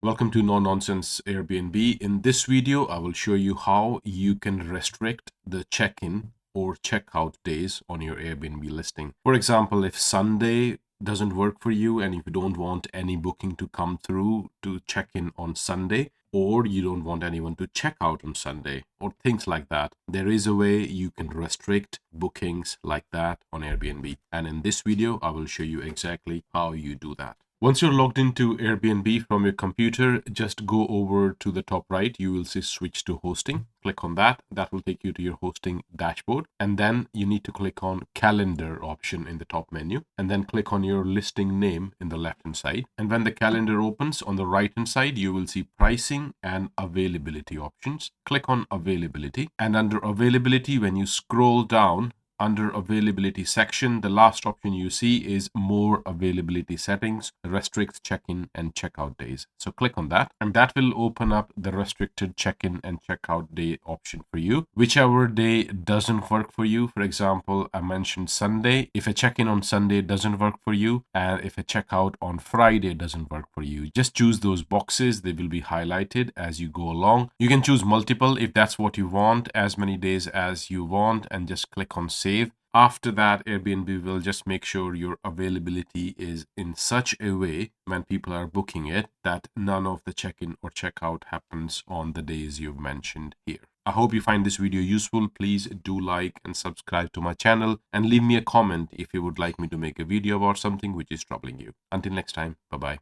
Welcome to No Nonsense Airbnb. In this video, I will show you how you can restrict the check-in or check-out days on your Airbnb listing. For example, if Sunday doesn't work for you and if you don't want any booking to come through to check in on Sunday, or you don't want anyone to check out on Sunday, or things like that, there is a way you can restrict bookings like that on Airbnb. And in this video, I will show you exactly how you do that. Once you're logged into Airbnb from your computer, just go over to the top right. You will see switch to hosting. Click on that. That will take you to your hosting dashboard. And then you need to click on calendar option in the top menu. And then click on your listing name in the left hand side. And when the calendar opens on the right hand side, you will see pricing and availability options. Click on availability. And under availability, when you scroll down, under availability section, the last option you see is more availability settings, restricts check-in and check-out days. So click on that and that will open up the restricted check-in and check-out day option for you. Whichever day doesn't work for you, for example, I mentioned Sunday. If a check-in on Sunday doesn't work for you and if a check-out on Friday doesn't work for you, just choose those boxes. They will be highlighted as you go along. You can choose multiple if that's what you want, as many days as you want, and just click on save. After that, Airbnb will just make sure your availability is in such a way when people are booking it that none of the check-in or check-out happens on the days you've mentioned here. I hope you find this video useful. Please do like and subscribe to my channel and leave me a comment if you would like me to make a video about something which is troubling you. Until next time, bye-bye.